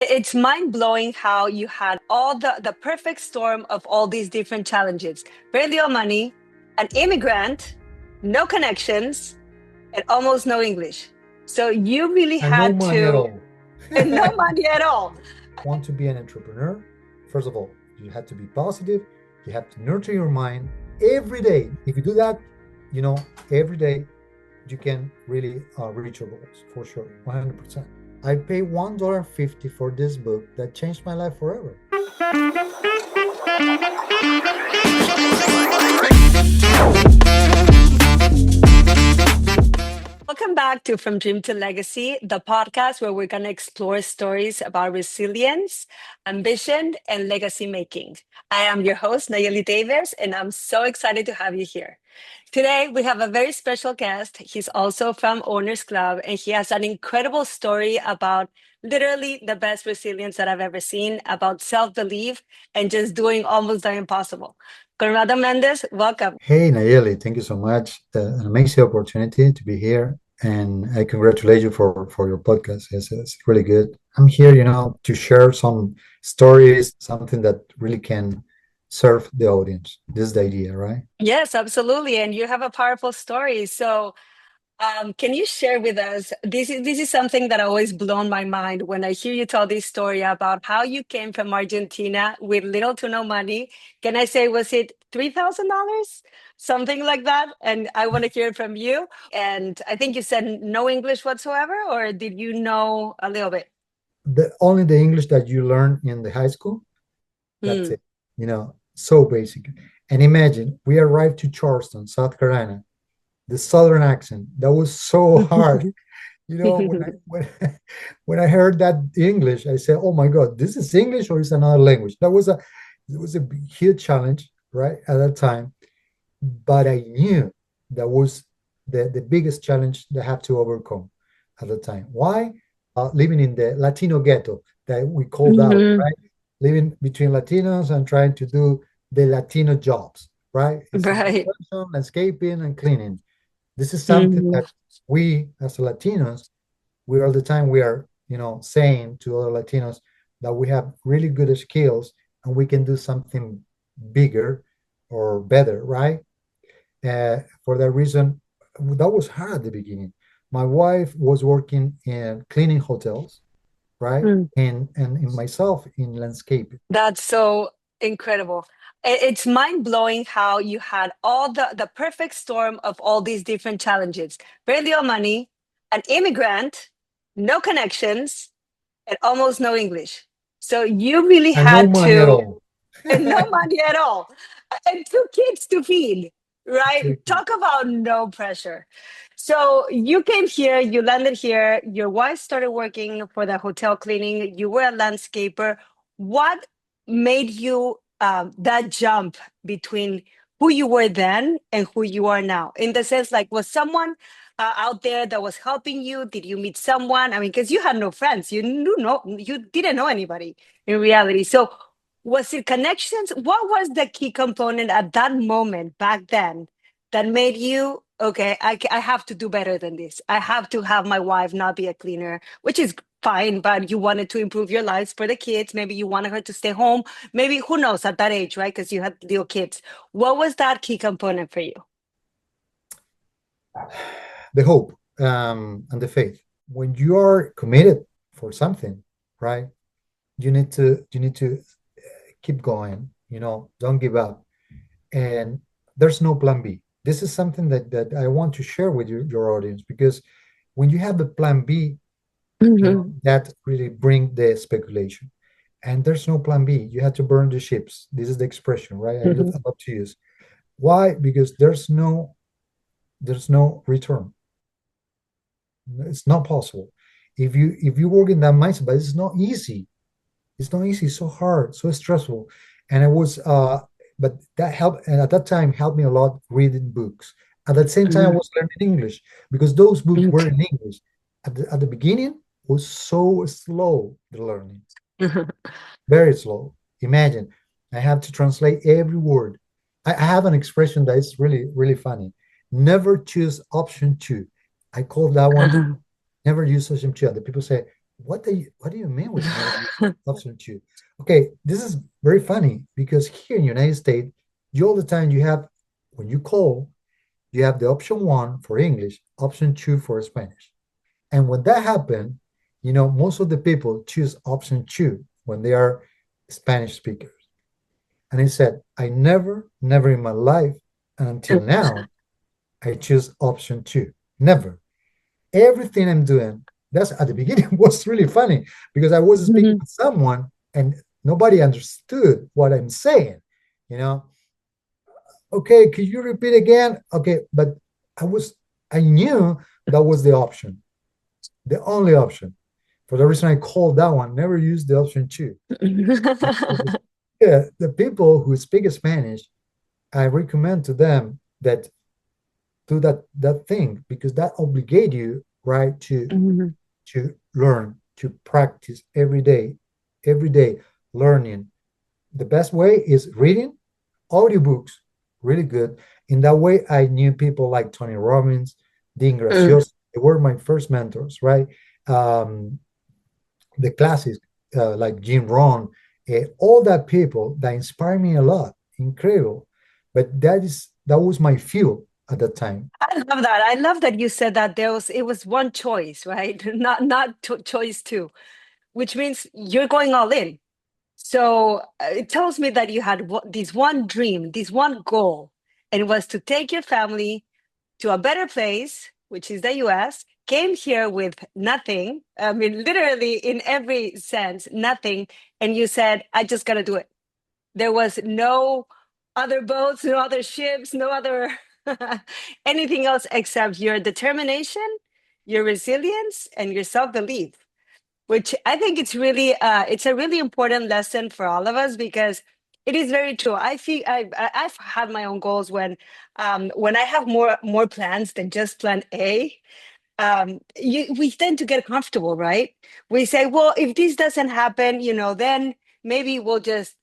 It's mind blowing how you had all the perfect storm of all these different challenges. Very little money, an immigrant, no connections, and almost no English. So you really And no had money at to, all. and no money at all. Want to be an entrepreneur? First of all, you have to be positive. You have to nurture your mind every day. If you do that, you know, every day you can really reach your goals for sure, 100%. I pay $1.50 for this book that changed my life forever. Welcome back to From Dream to Legacy, the podcast where we're going to explore stories about resilience, ambition, and legacy making. I am your host, Nahieli Davis, and I'm so excited to have you here. Today, we have a very special guest. He's also from Owners Club, and he has an incredible story about literally the best resilience that I've ever seen, about self belief and just doing almost the impossible. Conrado Mendez, welcome. Hey, Nayeli, thank you so much. An amazing opportunity to be here. And I congratulate you for your podcast. It's really good. I'm here, to share some stories, something that really can serve the audience. This is the idea, right? Yes, absolutely. And you have a powerful story. So, can you share with us? This is something that always blown my mind when I hear you tell this story about how you came from Argentina with little to no money. Can I say, was it $3,000, something like that? And I want to hear it from you. And I think you said no English whatsoever, or did you know a little bit? Only the English that you learn in the high school, that's Mm. it. So basic. And imagine we arrived to Charleston, South Carolina. The Southern accent, that was so hard. When I heard that English, I said, "Oh my God, this is English or is another language?" It was a huge challenge, right, at that time. But I knew that was the biggest challenge that I have to overcome at the time. Why? Living in the Latino ghetto that we called out, Mhm. right? Living between Latinos and trying to do the Latino jobs, right? It's Right. construction, landscaping, and cleaning. This is something Mhm. that we as Latinos, we all the time we are, saying to other Latinos that we have really good skills and we can do something bigger or better, right? For that reason, that was hard at the beginning. My wife was working in cleaning hotels, right? And in myself in landscaping. That's so incredible. It's mind blowing how you had all the perfect storm of all these different challenges. Very little money, an immigrant, no connections, and almost no English. So you really And no had money at to, all. and no money at all, and two kids to feed, right? Tricky. Talk about no pressure. So you came here, you landed here, your wife started working for the hotel cleaning, you were a landscaper. What made you that jump between who you were then and who you are now? In the sense, like, was someone out there that was helping you? Did you meet someone? I mean, because you had no friends, you didn't know anybody in reality. So was it connections? What was the key component at that moment back then that made you, okay, I have to do better than this? I have to have my wife not be a cleaner, which is fine, but you wanted to improve your lives for the kids. Maybe you wanted her to stay home. Maybe, who knows, at that age, right? Because you had little kids. What was that key component for you? The hope and the faith. When you are committed for something, right? You need to keep going. Don't give up. And there's no plan B. This is something that I want to share with your audience because when you have a plan B, Mhm. that really bring the speculation. And there's no plan B. You have to burn the ships. This is the expression, right? I love to use. Why? Because there's no return. It's not possible. If you work in that mindset, but it's not easy. It's not easy. It's so hard, so stressful. And it was but that helped, and at that time helped me a lot reading books. At the same time, I Mhm. was learning English because those books were Okay. in English. At the beginning was so slow, the learning. Very slow. Imagine I have to translate every word. I have an expression that is really, really funny. Never choose option two. I call that one never use option two. And the people say, what do you mean with never use option two? Okay, this is very funny because here in the United States, you all the time you have when you call, you have the option one for English, option two for Spanish. And when that happened, most of the people choose option two when they are Spanish speakers. And I said, I never in my life, and until now, I choose option two. Never. Everything I'm doing, that's at the beginning was really funny because I was speaking Mhm. with someone and nobody understood what I'm saying. You know, okay, could you repeat again? Okay, but I knew that was the option, the only option. For the reason I called that one, never use the option two. Yeah, the people who speak Spanish, I recommend to them that do that thing because that obligate you, right, Mhm. to learn, to practice every day learning. The best way is reading audiobooks, really good. In that way, I knew people like Tony Robbins, Dean Mm. Gracioso. They were my first mentors, right? Um, the classics like Jim Rohn, all that people that inspire me a lot, incredible. But that was my fuel at that time. I love that. I love that you said that it was one choice, right? Not choice two, which means you're going all in. So it tells me that you had this one dream, this one goal, and it was to take your family to a better place, which is the US, came here with nothing. I mean, literally in every sense, nothing. And you said, I just got to do it. There was no other boats, no other ships, no other anything else except your determination, your resilience, and your self belief, which I think it's a really important lesson for all of us because it is very true. I've had my own goals when I have more plans than just plan A. We tend to get comfortable, right? We say, well, if this doesn't happen, then maybe we'll just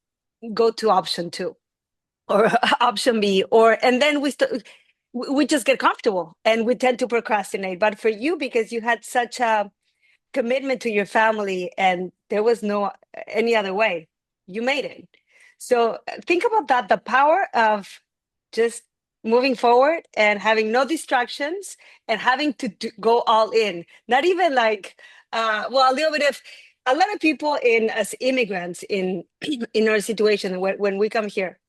go to option two or option B, and then we just get comfortable and we tend to procrastinate. But for you, because you had such a commitment to your family and there was no any other way, you made it. So think about that, the power of just moving forward and having no distractions and having to go all in, not even like well, a little bit of a lot of people in as immigrants in in our situation when we come here,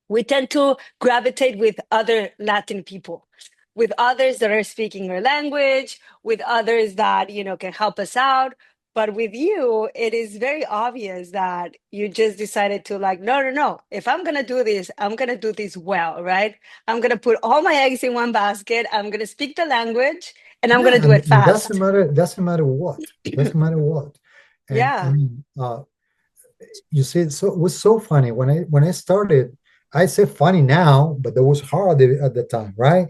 we tend to gravitate with other Latin people, with others that are speaking our language, with others that, can help us out. But with you, it is very obvious that you just decided to like, no, no, no. If I'm going to do this, I'm going to do this well, right? I'm going to put all my eggs in one basket. I'm going to speak the language and I'm going Yeah, to do and it it doesn't fast. matter. Doesn't matter what. Doesn't matter what. And I Yeah. mean, you see, it was so funny when I started. I say funny now, but that was hard at the time, right?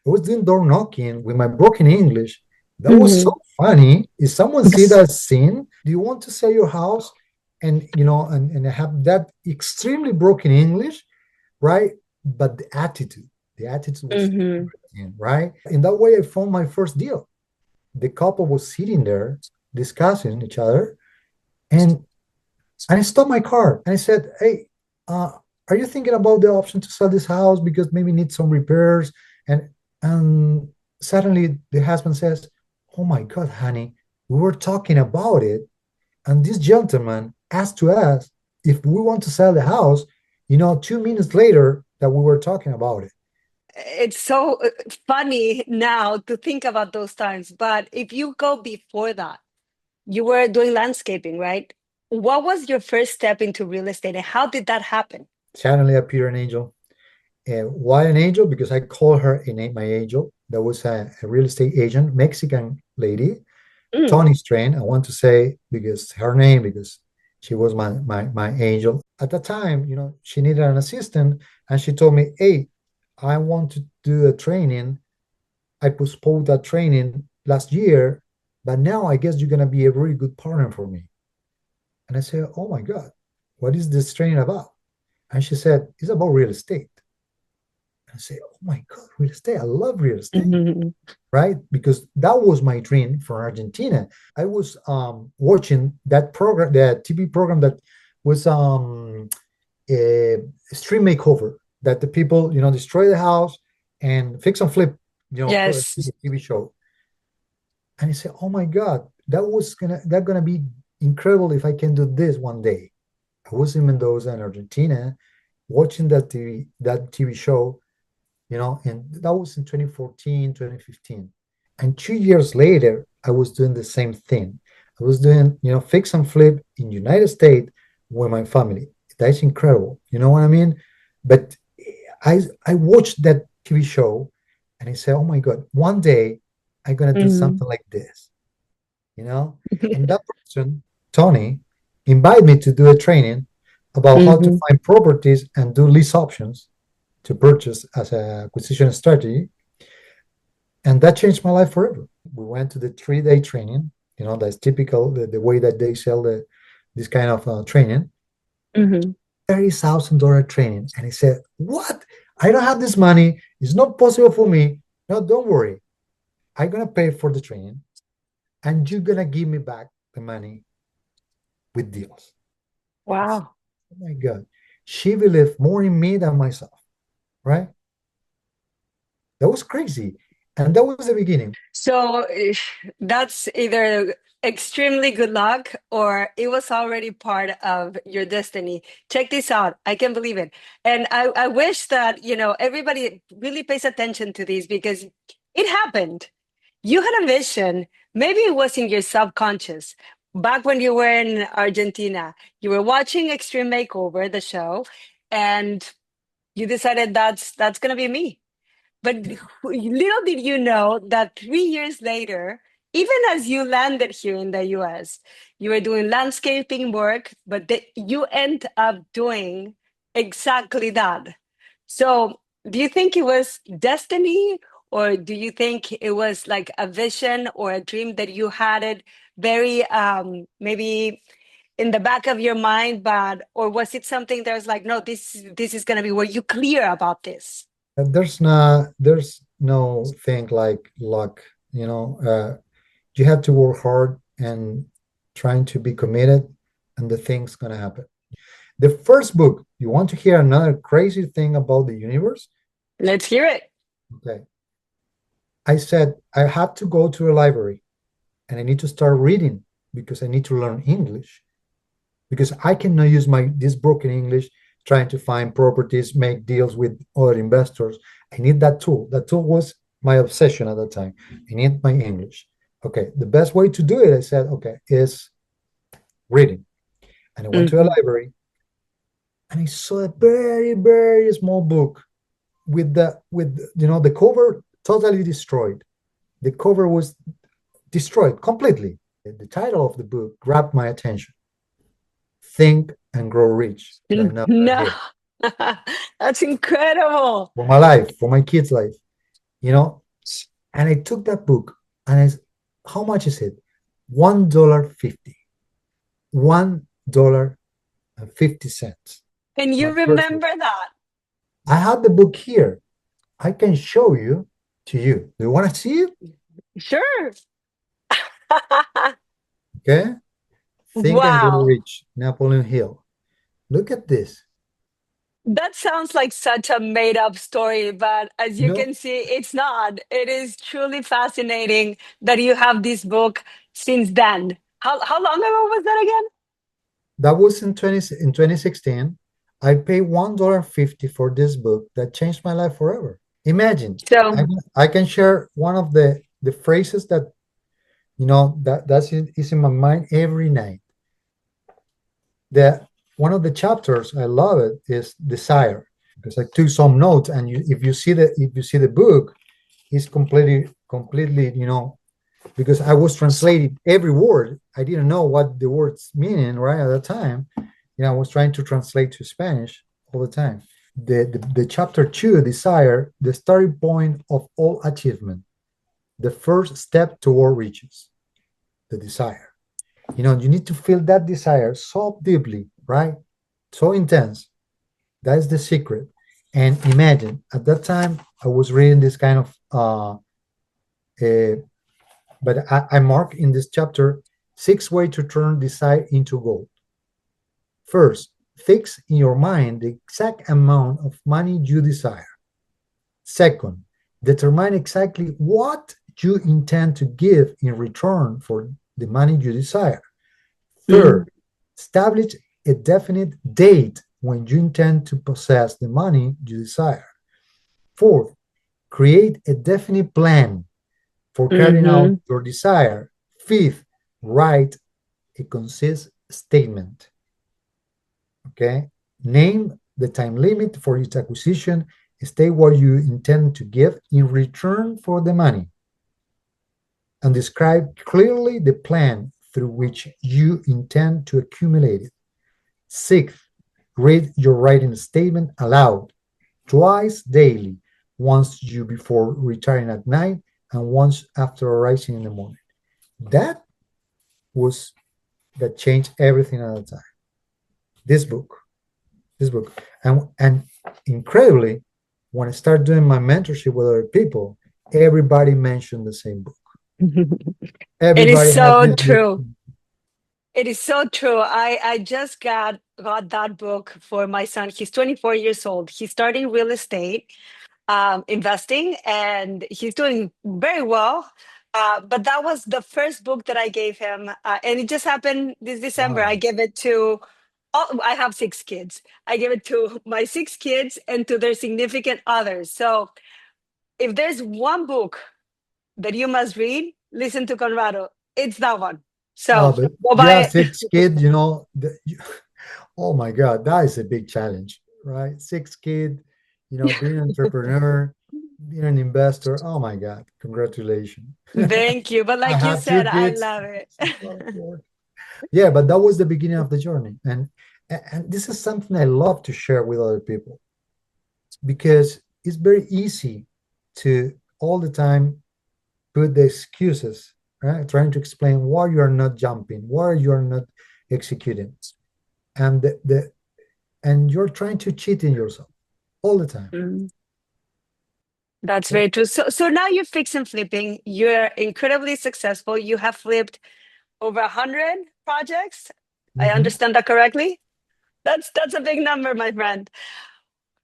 I was doing door knocking with my broken English. That was so Mhm. funny. If someone see Yes. that scene, do you want to sell your house and and have that extremely broken English, right? But the attitude was Hmm. everything, right? In that way, I found my first deal. The couple was sitting there discussing each other, and I stopped my car and I said, "Hey, uh, are you thinking about the option to sell this house because maybe need some repairs?" And and suddenly the husband says, "Oh my God, honey, we were talking about it, and this gentleman asked to us if we want to sell the house. 2 minutes later that we were talking about it." It's so funny now to think about those times. But if you go before that, you were doing landscaping, right? What was your first step into real estate and how did that happen? Suddenly appeared an angel. Why an angel? Because I call her my angel. That was a real estate agent, Mexican lady, Mm. Tony Strain. I want to say because her name, because she was my angel. At the time, she needed an assistant, and she told me, "Hey, I want to do a training. I postponed that training last year, but now I guess you're gonna be a really good partner for me." And I said, "Oh my God, what is this training about?" And she said, "It's about real estate." And I say, oh my God, real estate. I love real estate, Mhm. right? Because that was my dream for Argentina. I was watching that program, that TV program that was a street makeover, that the people, destroy the house and fix and flip, Yes. TV show. And I said, oh my God, that gonna be incredible if I can do this one day. I was in Mendoza in Argentina watching that TV show, and that was in 2014, 2015. And 2 years later, I was doing the same thing. I was doing, fix and flip in United States with my family. That's incredible. You know what I mean? But I watched that TV show and I said, oh my God, one day I'm gonna do Mhm. something like this, you know? And that person, Tony, invited me to do a training about how to Mhm. find properties and do lease options to purchase as a acquisition strategy. And that changed my life forever. We went to the 3-day training. That's typical, the way that they sell this kind of training. Mhm. $30,000 training. And he said, what? I don't have this money. It's not possible for me. No, don't worry. I'm going to pay for the training and you're going to give me back the money with deals. I said, Wow. oh my God. She believed more in me than myself, right? That was crazy. And that was the beginning. So that's either extremely good luck or it was already part of your destiny. Check this out. I can't believe it. And I wish that, everybody really pays attention to this because it happened. You had a vision. Maybe it was in your subconscious. Back when you were in Argentina, you were watching Extreme Makeover, the show, and you decided that's gonna be me. But little did you know that 3 years later, even as you landed here in the US, you were doing landscaping work, but you end up doing exactly that. So, do you think it was destiny, or do you think it was like a vision or a dream that you had it very maybe in the back of your mind, but or was it something that was like, no, this is gonna be, were you clear about this? There's no thing like luck, you have to work hard and trying to be committed, and the thing's gonna happen. The first book, you want to hear another crazy thing about the universe? Let's hear it. Okay. I said I have to go to a library and I need to start reading because I need to learn English. Because I cannot use my this broken English trying to find properties, make deals with other investors. I need that tool. That tool was my obsession at that time. I need my English. Okay, the best way to do it, I said, okay, is reading. And I went to a Mhm. library and I saw a very, very small book with the cover totally destroyed. The cover was destroyed completely. The title of the book grabbed my attention. Think and Grow Rich by Nahieli No, Davis. that's incredible. For my life, for my kids' life, you know. And I took that book and how much is it? $1.50. $1.50. And My you first book. remember that? I have the book here. I can show you to you. Do you want to see it? Sure. Okay. Think and Grow Wow. Rich, Napoleon Hill. Look at this. That sounds like such a made up story, but as You you know, can see, it's not. It is truly fascinating that you have this book since then. How long ago was that again? that was in 2016. I paid $1.50 for this book that changed my life forever. Imagine, I, So, I can share one of the phrases that is in my mind every night. The One of the chapters I love it is desire because I took some notes, and if you see the book, it's completely because I was translating every word. I didn't know what the words meaning right at the time. I was trying to translate to Spanish all the time. The chapter 2, desire, the starting point of all achievement, the first step toward riches, the desire. You need to feel that desire so deeply, right? So intense. That is the secret. And imagine at that time I was reading this kind of but I mark in this chapter 6 ways to turn desire into gold. First, fix in your mind the exact amount of money you desire. Second, determine exactly what you intend to give in return for the money you desire. Mm, Third, establish a definite date when you intend to possess the money you desire. Fourth, create a definite plan for carrying out mm-hmm, your desire. Fifth, write a concise statement. Okay. Name the time limit for its acquisition. State what you intend to give in return for the money. And describe clearly the plan through which you intend to accumulate it. Sixth, read your writing statement aloud twice daily, once you before retiring at night and once after arising in the morning. That was that changed everything at the time. This book, this book, and incredibly, when I started doing my mentorship with other people, everybody mentioned the same book. it is Everybody had so this book. true. It is so true. I just got that book for my son. He's 24 years old. He's starting real estate investing, and he's doing very well. But that was the first book that I gave him, and it just happened this December. I Wow. gave it to. Oh, I have 6 kids. I gave it to my 6 kids and to their significant others. So if there's one book that you must read, listen to Conrado. It's that one. So But go you buy have it. 6 kids, oh my God, that is a big challenge, right? 6 kids, being an entrepreneur, being an investor. Oh my God, congratulations. Thank you. But I like you have two said, I kids. love it. It's a lot of work. Yeah, but that was the beginning of the journey. And this is something I love to share with other people because it's very easy to all the time put the excuses, right? Trying to explain why you are not jumping, why you are not executing. And and you're trying to cheat in yourself all the time. Mm, that's Okay? very true. So now you're fix and flipping. You're incredibly successful. You have flipped over 100 projects. I Mhm. understand that correctly? That's a big number, my friend.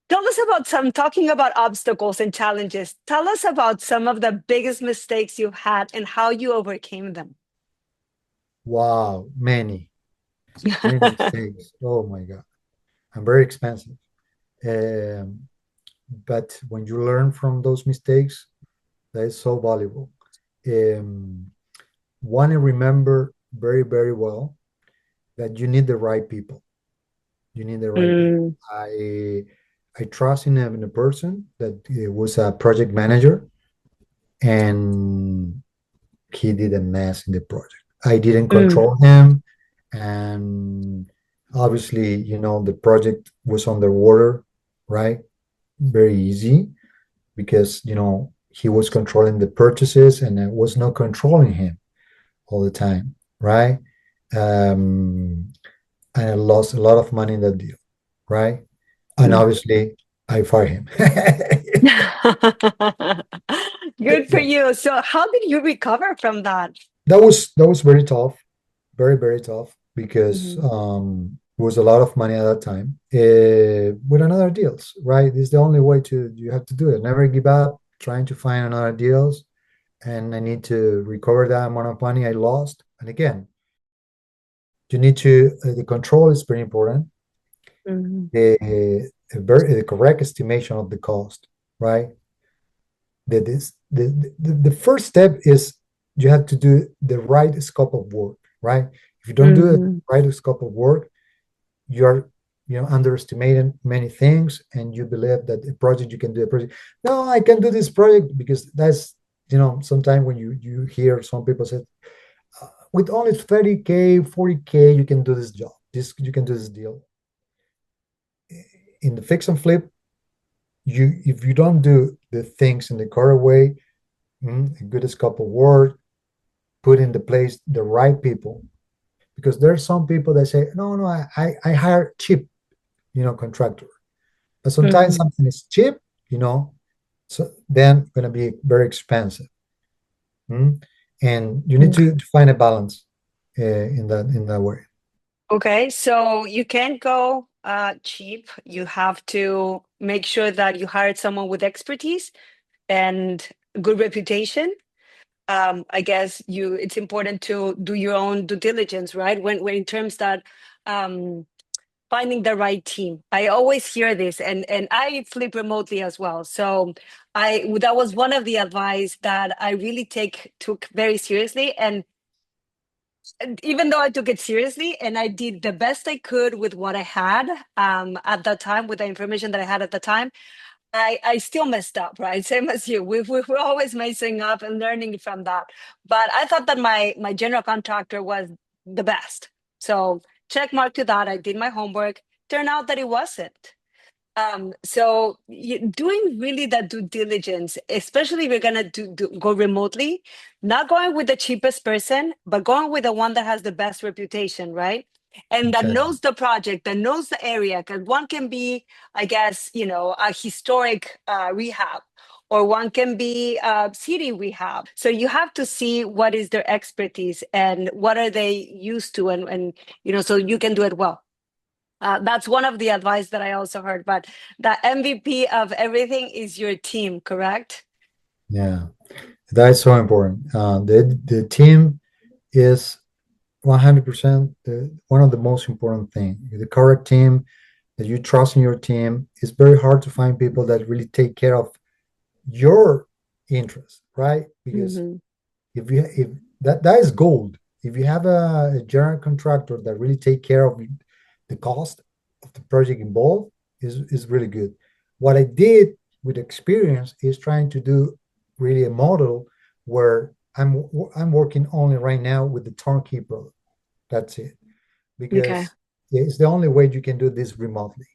Tell us about some talking about obstacles and challenges. Tell us about some of the biggest mistakes you've had and how you overcame them. Wow, many mistakes. Oh my God. And very expensive. Um, but when you learn from those mistakes, that is so valuable. Um, One I remember very, very well that you need the right people. You need the right people. Mm, I trust in a person that was a project manager and he did a mess in the project. I didn't mm, control him, and obviously, the project was underwater, right? Very easy because he was controlling the purchases, and I was not controlling him all the time, right? Um, and I lost a lot of money in that deal, right? And mm. obviously, I fired him. Good for Yeah, you. So, how did you recover from that? that was very tough, very very tough because Mhm. it was a lot of money at that time with another deals, right? It's the only way to you have to do it. Never give up, trying to find another deals, and I need to recover that amount of money I lost. And again, you need to the control is very important. Mhm. The correct estimation of the cost, right? The first step is you have to do the right scope of work, right? If you don't do the Mhm. right scope of work, you're underestimating many things, and you believe that a project you can do a project. No, I can do this project because that's sometimes when you hear some people say with only 30K 40K you can do this job, this you can do this deal. In the fix and flip, if you don't do the things in the correct way, a good scope of work, put in the place the right people, because there's some people that say no, I hire cheap contractor, But sometimes Mhm. something is cheap, so then going to be very expensive. Mm? And you need Okay. to find a balance in that way. Okay, so you can't go cheap. You have to make sure that you hired someone with expertise and good reputation. I guess it's important to do your own due diligence, right? When in terms that um, finding the right team. I always hear this, and I flip remotely as well. So I that was one of the advice that I really took very seriously, and even though I took it seriously and I did the best I could with what I had at that time, with the information that I had at the time, I still messed up, right? Same as you. We're always messing up and learning from that. But I thought that my general contractor was the best. So check mark to that. I did my homework. Turned out that it wasn't. So doing really that due diligence, especially if you're gonna go remotely, not going with the cheapest person, but going with the one that has the best reputation, right? And that Exactly. knows the project, that knows the area. Because one can be, I guess, a historic rehab, or one can be city rehab. So you have to see what is their expertise and what are they used to, and so you can do it well. That's one of the advice that I also heard. But the MVP of everything is your team, correct? Yeah, that is so important. The team is 100% one of the most important thing. The correct team that you trust in your team. It's very hard to find people that really take care of your interest, right? Because Hmm. if that is gold. If you have a general contractor that really take care of the cost of the project involved, is really good. What I did with experience is trying to do really a model where I'm working only right now with the turnkey product. That's it, Okay. because it's the only way you can do this remotely,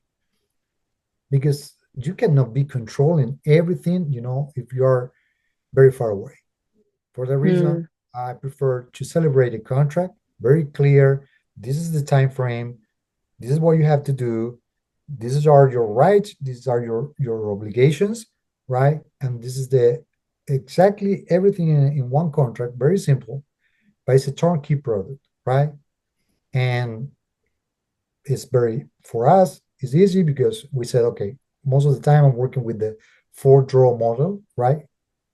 because you cannot be controlling everything, if you're very far away. For that reason, Mm, I prefer to celebrate a contract very clear. This is the time frame. This is what you have to do. These are your rights. These are your obligations, right? And this is the exactly everything in one contract. Very simple, but it's a turnkey product, right? And it's very for us. It's easy because we said, okay, most of the time I'm working with the four draw model, right?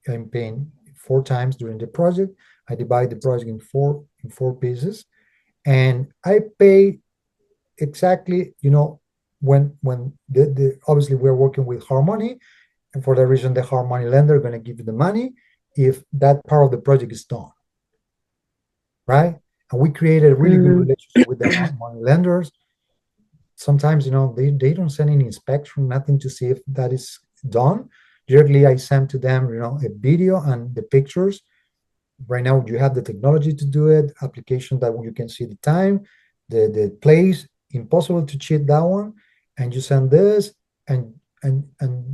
I'm paying four times during the project. I divide the project in four pieces, and I pay exactly. When the obviously we're working with Harmony, and for that reason, the Harmony lender are going to give you the money if that part of the project is done, right? And we created a really good mm. relationship with the Harmony lenders. Sometimes they don't send any inspection, nothing to see if that is done. Directly, I send to them a video and the pictures. Right now you have the technology to do it, application that you can see the time, the place. Impossible to cheat that one. And you send this, and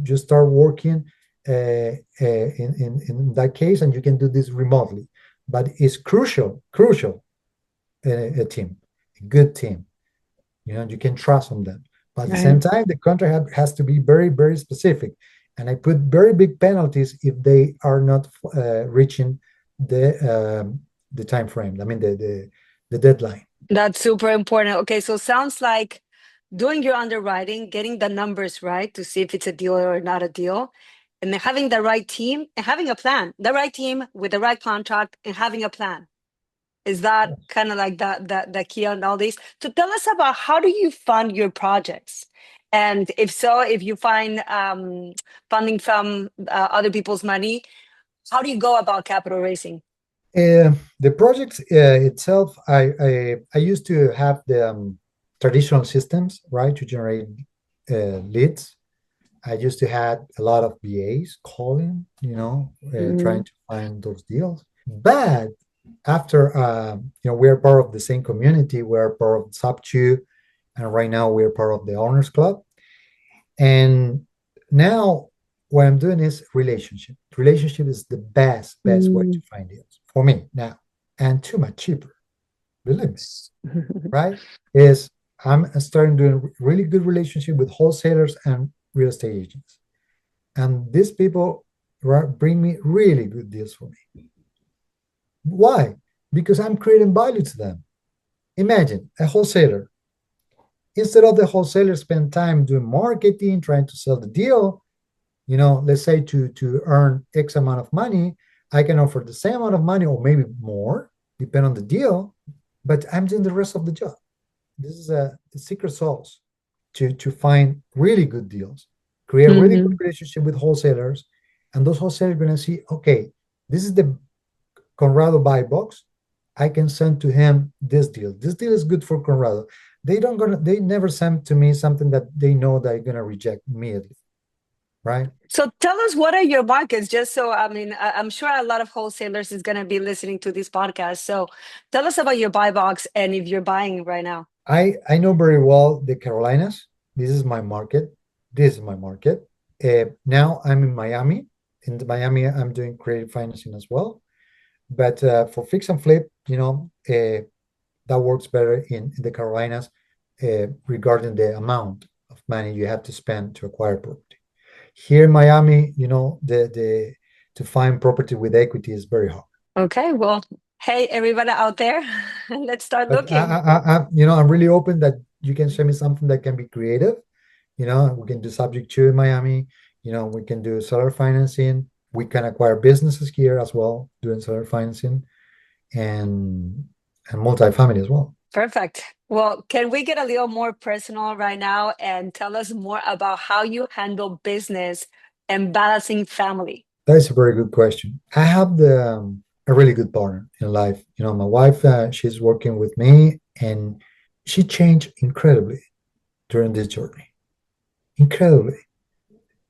you start working in that case, and you can do this remotely. But it's crucial, a team, a good team. You can trust on them. But at the same Right. time, the contract has to be very, very specific. And I put very big penalties if they are not reaching the time frame. I mean the deadline. That's super important. Okay, so sounds like doing your underwriting, getting the numbers right to see if it's a deal or not a deal, and then having the right team and having a plan. The right team with the right contract and having a plan. Is that kind of like the key on all these? So tell us about, how do you fund your projects? And if so, if you find funding from other people's money, how do you go about capital raising? The project itself, I used to have the traditional systems, right, to generate leads. I used to have a lot of VAs calling, trying Mhm. to find those deals. But after, we're part of the same community, we're part of Sub2, and right now we're part of the Owners Club. And now what I'm doing is relationship. Relationship is the best way to Mm. find deals for me now, and too much cheaper. Believe me, right? Is I'm starting doing really good relationship with wholesalers and real estate agents. And these people bring me really good deals for me. Why? Because I'm creating value to them. Imagine a wholesaler. Instead of the wholesaler spend time doing marketing, trying to sell the deal, let's say to earn X amount of money, I can offer the same amount of money or maybe more, depend on the deal, but I'm doing the rest of the job. This is a secret sauce to find really good deals, create a really good Hmm. relationship with wholesalers, and those wholesalers are going to see, okay, this is the Conrado buy box. I can send to him this deal. This deal is good for Conrado. They never send to me something that they know they're gonna reject immediately, right? So tell us, what are your markets? Just so, I mean, I'm sure a lot of wholesalers is going to be listening to this podcast. So tell us about your buy box and if you're buying right now. I know very well the Carolinas. This is my market. This is my market. Now I'm in Miami. In Miami, I'm doing creative financing as well. But for fix and flip, that works better in the Carolinas regarding the amount of money you have to spend to acquire property. Here in Miami, the to find property with equity is very hard. Okay, well, hey, everybody out there, let's start But looking. I'm really open that you can show me something that can be creative. We can do subject to in Miami. We can do seller financing. We can acquire businesses here as well, doing seller financing and multifamily as well. Perfect. Well, can we get a little more personal right now and tell us more about how you handle business and balancing family? That is a very good question. I have a really good partner in life. My wife, she's working with me, and she changed incredibly during this journey. Incredibly,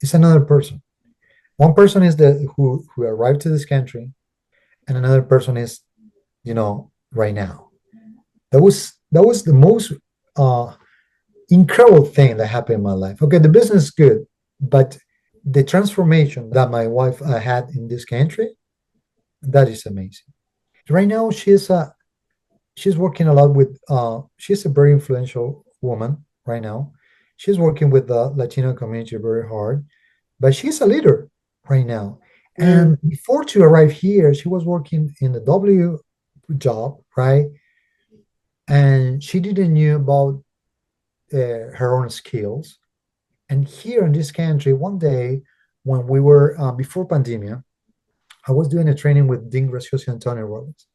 it's another person. One person is the who arrived to this country, and another person is, right now. That was the most uh, incredible thing that happened in my life. Okay, the business is good, but the transformation that my wife had in this country, that is amazing. Right now, she's working a lot with. She's a very influential woman right now. She's working with the Latino community very hard, but she's a leader right now. Mm, And before to arrive here, she was working in a W job, right? And she didn't knew about her own skills. And here in this country, one day when we were before pandemic, I was doing a training with Dean Gracioso and Tony Robbins.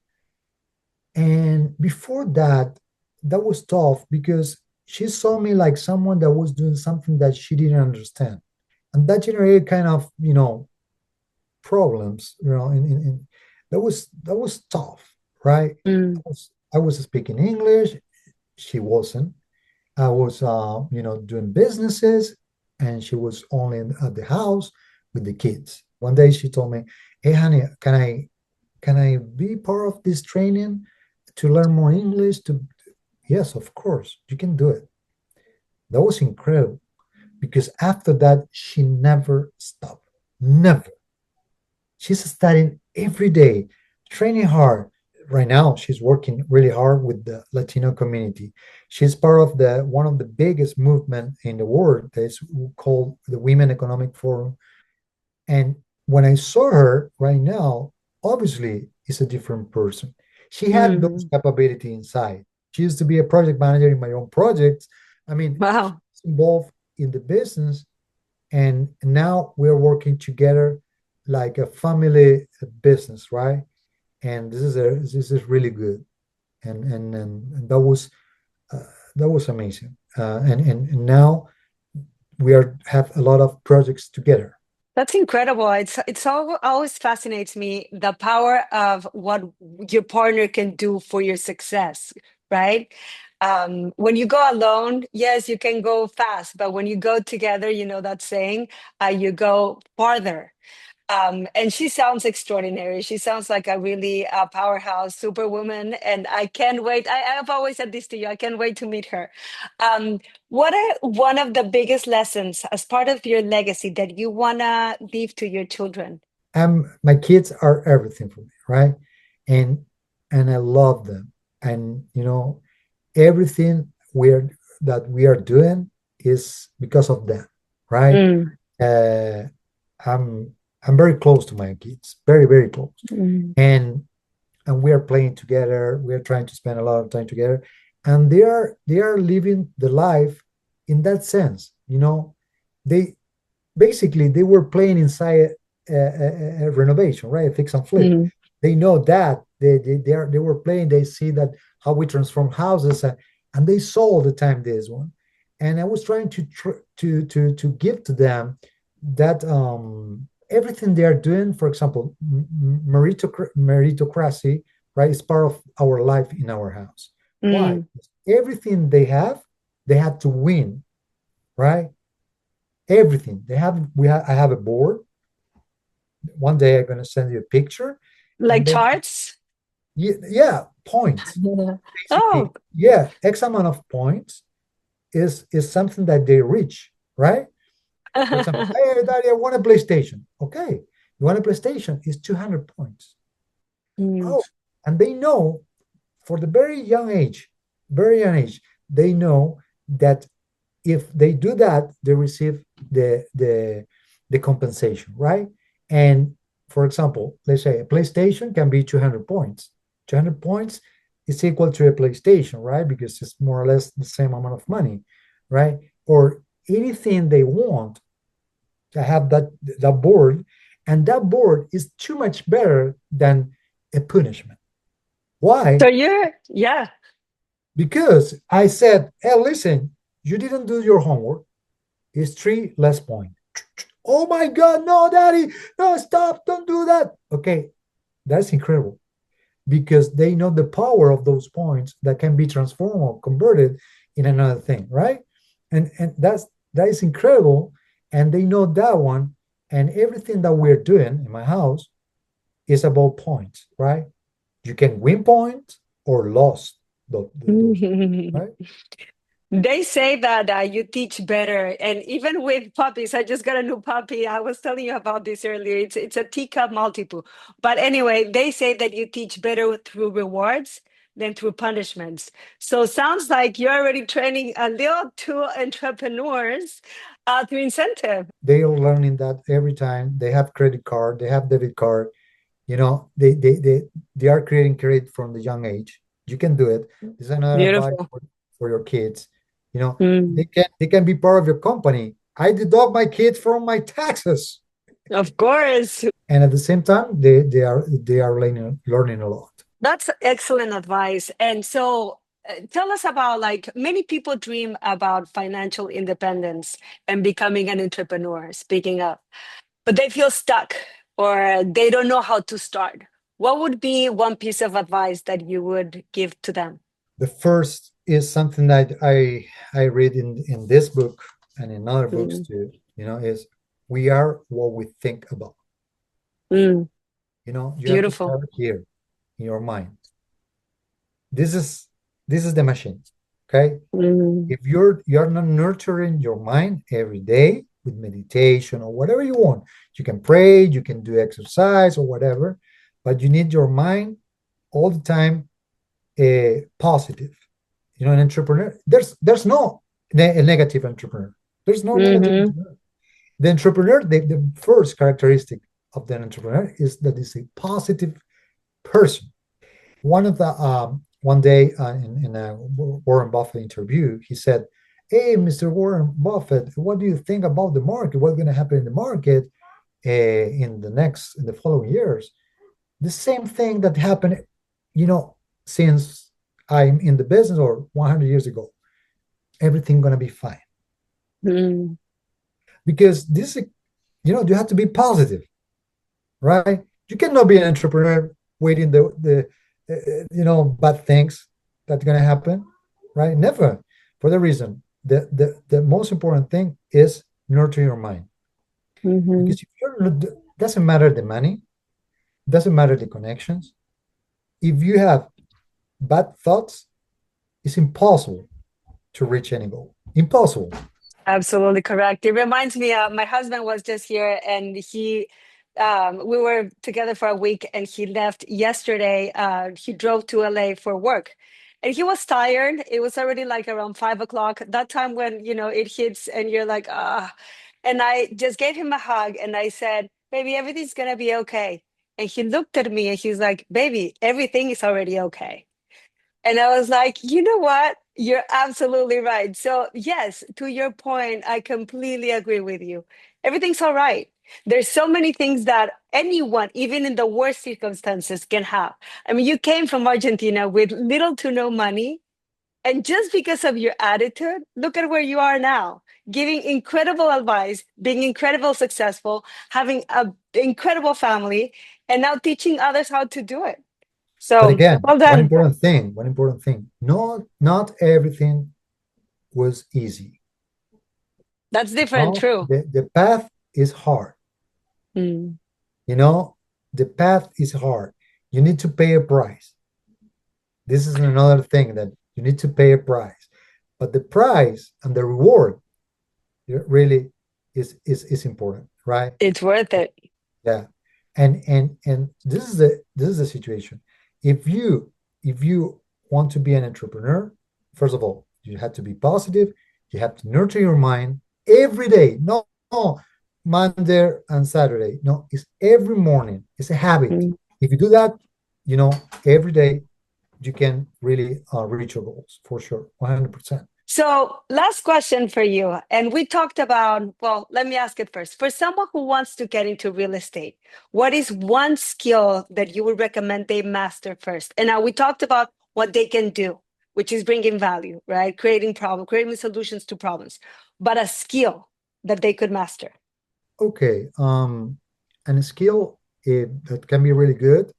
And before that, that was tough because she saw me like someone that was doing something that she didn't understand. And that generated kind of, problems, that was tough, right? mm. I was speaking English, she wasn't. I was, doing businesses, and she was only at the house with the kids. One day she told me, "Hey, honey, can I be part of this training to learn more English?" Yes, of course, you can do it. That was incredible because after that, she never stopped. Never. She's studying every day, training hard. Right now, she's working really hard with the Latino community. She's part of the one of the biggest movement in the world that's called the Women Economic Forum. And when I saw her right now, obviously, it's a different person. She had those Mm. capability inside. She used to be a project manager in my own projects. I mean, she's Wow. involved in the business, and now we're working together like a family business, right? And this is really good, and uh, that was amazing. And now we are have a lot of projects together. That's incredible. Always fascinates me the power of what your partner can do for your success, right? When you go alone, yes, you can go fast, but when you go together, you know that saying, you go farther. And she sounds extraordinary. She sounds like a really powerhouse superwoman, and I can't wait. I've always said this to you. I can't wait to meet her. What are one of the biggest lessons as part of your legacy that you wanna leave to your children? My kids are everything for me, right? And I love them, and everything we are doing is because of them. right? Mm, Uh, I'm I'm very close to my kids, very, very close. mm, And we are playing together. We are trying to spend a lot of time together, and they are living the life in that sense. They basically they were playing inside a renovation, right? A fix and flip. mm. They know that they were playing. They see that how we transform houses, and they saw all the time this one. And I was trying to give to them that everything they are doing. For example, meritocracy, right, is part of our life in our house. Why? Mm. Everything they had to win, right? Everything they have. I have a board. One day I'm going to send you a picture, and Like then charts? yeah, points. Oh. Basically, yeah, X amount of points is something that they reach, right? For example, hey, Daddy, I want a PlayStation. Okay, you want a PlayStation? It's 200 points. Mm. Oh, and they know for the very young age, they know that if they do that, they receive the compensation, right? And for example, let's say a PlayStation can be 200 points. 200 points is equal to a PlayStation, right? Because it's more or less the same amount of money, right? Or anything they want to have that board, and that board is too much better than a punishment. So Why? you're, yeah. Because I said, hey, listen, you didn't do your homework. It's three less point. Oh my God, no, Daddy, no, stop, don't do that. Okay, that's incredible because they know the power of those points that can be transformed or converted in another thing, right? And that is incredible, and they know that one, and everything that we're doing in my house is about points, right? You can win points or lost those, right? They say that you teach better, and even with puppies. I just got a new puppy. I was telling you about this earlier. It's a teacup multiple. But anyway, they say that you teach better through rewards than through punishments. So sounds like you're already training a little two entrepreneurs through incentive. They are learning that every time they have credit card, they have debit card. They are creating credit from the young age. You can do it. This is another advice Beautiful. for your kids. Mm, They can be part of your company. I deduct my kids from my taxes, of course. and at the same time, they are learning a lot. That's excellent advice. And so tell us about, like, many people dream about financial independence and becoming an entrepreneur, speaking of, but they feel stuck or they don't know how to start. What would be one piece of advice that you would give to them? The first is something that I read in this book and in other books Mm, too. Is we are what we think about. mm, You have to beautiful. start here in your mind. This is the machine. Okay. Mm, If you're not nurturing your mind every day with meditation or whatever you want, you can pray, you can do exercise or whatever, but you need your mind all the time positive. An entrepreneur, there's no a negative entrepreneur. There's no negative mm-hmm. entrepreneur. The entrepreneur, the first characteristic of the entrepreneur is that it's a positive person. One day in a Warren Buffett interview, he said, "Hey, Mr. Warren Buffett, what do you think about the market? What's going to happen in the market in the following years?" The same thing that happened, you know, since I'm in the business or 100 years ago. Everything going to be fine Mm, because you have to be positive, right? You cannot be an entrepreneur waiting bad things that's going to happen, right? Never. For the reason, the most important thing is nurture your mind, mm-hmm. because if you're not, doesn't matter the money, doesn't matter the connections. If you have bad thoughts, it's impossible to reach any goal. Impossible. Absolutely correct. It reminds me, my husband was just here and we were together for a week and he left yesterday. He drove to LA for work and he was tired. It was already like around 5 o'clock, that time when, it hits and you're like, ah. And I just gave him a hug and I said, baby, everything's going to be okay. And he looked at me and he's like, baby, everything is already okay. And I was like, you know what? You're absolutely right. So, yes, to your point, I completely agree with you. Everything's all right. There's so many things that anyone, even in the worst circumstances, can have. I mean, you came from Argentina with little to no money. And just because of your attitude, look at where you are now, giving incredible advice, being incredible successful, having an incredible family, and now teaching others how to do it. But So, again, well done. one important thing, not everything was easy. That's different, No, true. the path is hard. Mm. You know, the path is hard. You need to pay a price. This is another thing that you need to pay a price. But the price and the reward really is important, right? It's worth it. Yeah. And this is the situation. If you want to be an entrepreneur, first of all, you have to be positive. You have to nurture your mind every day. No, Monday and Saturday. No, it's every morning. It's a habit. Mm. If you do that, you know, every day you can really reach your goals for sure, 100%. So, last question for you. And we talked about, well, let me ask it first. For someone who wants to get into real estate, what is one skill that you would recommend they master first? And now we talked about what they can do, which is bringing value, right? Creating solutions to problems, but a skill that they could master. Okay, and a skill that can be really good.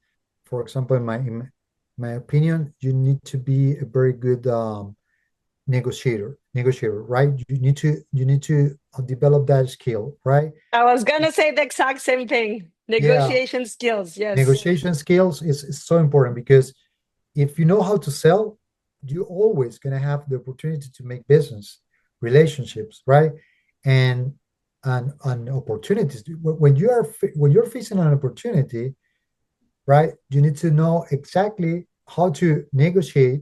For example, in my opinion, you need to be a very good negotiator, right? You need to develop that skill, right? I was going to say the exact same thing. Yeah, Negotiation skills. Yes. negotiation skills is so important because if you know how to sell, you're always going to have the opportunity to make business relationships, right? And and opportunities. When you're facing an opportunity, right? You need to know exactly how to negotiate,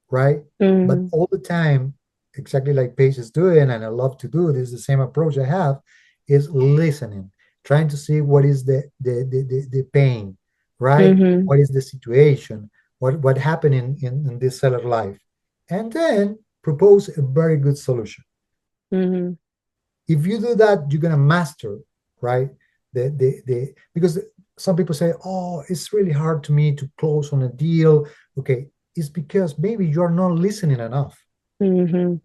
right? But Mm, all the time, exactly like Paige is doing, and I love to do this, the same approach I have, is listening, trying to see what is the pain, right? hmm What is the situation? What happened in this seller life? And then propose a very good solution. hmm If you do that, you're gonna master, right? The because some people say, oh, it's really hard to me to close on a deal. Okay, it's because maybe you're not listening enough. hmm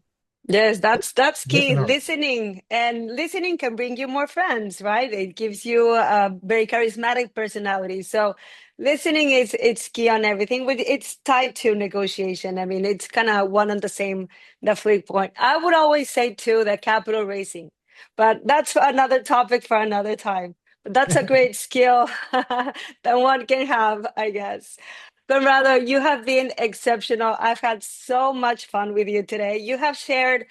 Yes, that's key. Listen up. Listening, and listening can bring you more friends, right? It gives you a very charismatic personality. So listening is it's key on everything, but it's tied to negotiation. I mean, it's kind of one and the same, the flip point. I would always say too that capital raising, but that's for another topic for another time. But that's a great skill that one can have, I guess. Conrado, you have been exceptional. I've had so much fun with you today. You have shared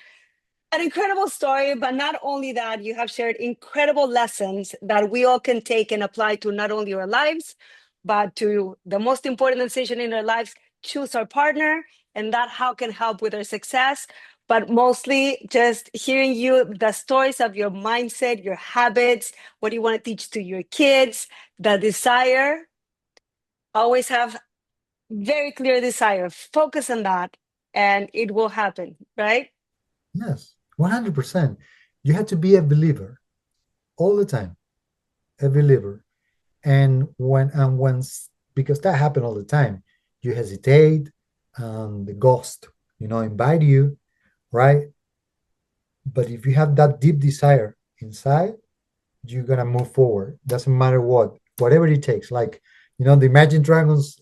an incredible story, but not only that, you have shared incredible lessons that we all can take and apply to not only our lives, but to the most important decision in our lives, choose our partner, and that how can help with our success. But mostly just hearing you, the stories of your mindset, your habits, what you want to teach to your kids, the desire. Always have very clear desire. Focus on that, and it will happen, right? Yes, 100%. You have to be a believer all the time, a believer. And once, because that happen all the time, you hesitate, the ghost, invite you, right? But if you have that deep desire inside, you're gonna move forward. Doesn't matter whatever it takes. Like the Imagine Dragons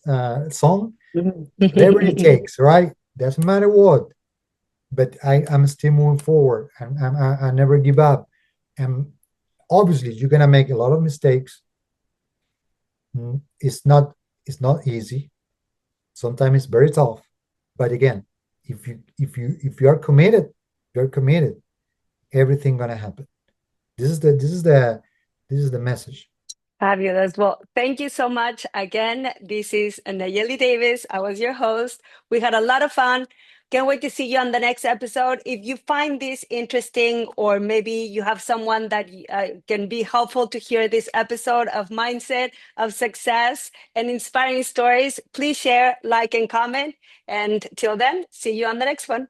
song, whatever it Mhm. takes, right? Doesn't matter what. But I'm still moving forward, and I never give up. And obviously, you're gonna make a lot of mistakes. It's not easy. Sometimes it's very tough. But again, if you are committed, you're committed. Everything gonna happen. This is the message. Fabulous. Well, thank you so much. Again, this is Nahieli Davis. I was your host. We had a lot of fun Can't wait to see you on the next episode. If you find this interesting, or maybe you have someone that can be helpful to hear this episode of mindset, of success, and inspiring stories, please share, like, and comment. And till then, see you on the next one.